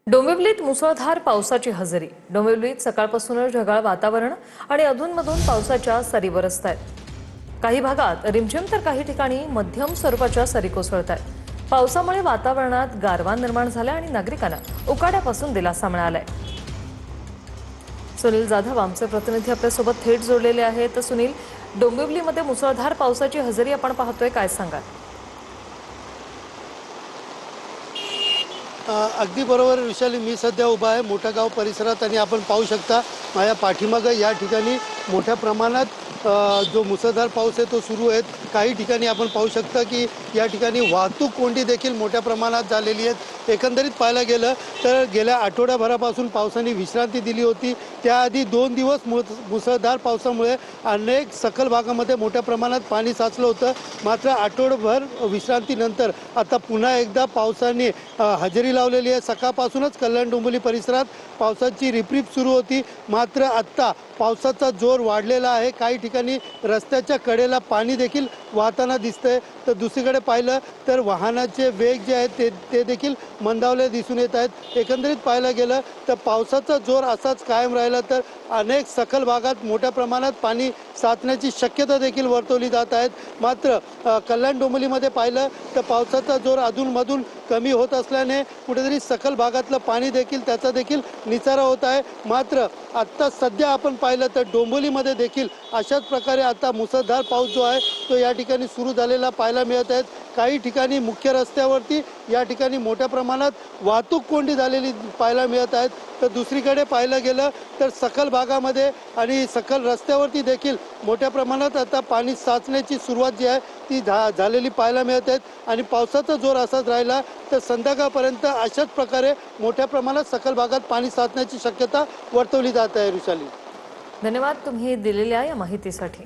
डोंबिवलीत मुसळधार पावसाची हजेरी। डोंबिवलीत सकाळपासूनच ढगाळ वातावरण आणि अधूनमधून पावसाच्या सरी बरसत आहेत। काही भागात रिमझिम तर काही ठिकाणी मध्यम स्वरूपाच्या सरी कोसळतात। पावसामुळे वातावरणात गारवा निर्माण झाला आणि नागरिकांना उकाड्यापासून दिलासा मिळालाय। सुनील जाधव आमचे प्रतिनिधी आपल्यासोबत थेट जोडलेले आहेत। सुनील, डोंबिवलीमध्ये मुसळधार पावसाची हजेरी आपण पाहतोय, काय सांगाल? अगदी बरोबर विशाली, मी सध्या उभा आहे मोठा गाव परिसरात आणि आपण पाहू शकता माझ्या पाठीमागं या ठिकाणी मोठ्या प्रमाणात जो मुसळधार पाऊस आहे तो सुरू आहे। काही ठिकाणी आपण पाहू शकता की या ठिकाणी वाहतूक कोंडी देखील मोठ्या प्रमाणात झालेली आहे। एकंदरीत पाहायला गेलं तर गेल्या आठवड्याभरापासून पावसाने विश्रांती दिली होती। त्याआधी 2 दिवस मुसळधार पावसामुळे अनेक सखल भागामध्ये मोठ्या प्रमाणात पाणी साचलं होतं। मात्र आठवडाभर विश्रांतीनंतर आता पुन्हा एकदा पावसाने हजेरी लावलेली आहे। सकाळपासूनच कल्याण डोंबिवली परिसरात पावसाची रिपरिप सुरू होती। मात्र आत्ता पावसाचा जोर वाढलेला आहे। काही ठिकाणी रस्त्याच्या कडेला पाणी देखील वाहताना दिसतंय, तर दुसरीकडे पाहिलं तर वाहनाचे वेग जे आहेत ते देखील मंदावले दिसून येत आहेत। एकंदरीत पाहायला गेलं तर पावसाचा जोर असाच कायम राहिला तर अनेक सखल भागात मोठ्या प्रमाणात पाणी साचण्याची शक्यता देखील वर्तवली जात आहेत। मात्र कल्याण डोंबिवलीमध्ये पाहिलं तर पावसाचा जोर अधूनमधून कमी होत असल्याने कुठेतरी सखल भागातलं पाणी देखील त्याचा देखील निचारा होत आहे। मात्र आत्ता सध्या आपण पाहिलं तर डोंबिवलीमध्ये देखील अशाच प्रकारे आता मुसळधार पाऊस जो आहे तो या ठिकाणी सुरू झालेला पाहायला मिळत आहे। काही ठिकाणी मुख्य रस्त्यावरती या ठिकाणी मोठ्या प्रमाणात वाहतूक कोंडी झालेली पाहायला मिळत आहेत, तर दुसरीकडे पाहायला गेलं तर सखल भागामध्ये आणि सखल रस्त्यावरती देखील मोठ्या प्रमाणात आता पाणी साचण्याची सुरुवात जी आहे ती झालेली पाहायला मिळत आहेत। आणि पावसाचा जोर असाच राहिला तर संध्याकाळपर्यंत अशाच प्रकारे मोठ्या प्रमाणात सखल भागात पाणी साचण्याची शक्यता वर्तवली जात आहे। ऋषाली, धन्यवाद तुम्ही दिलेल्या या माहितीसाठी।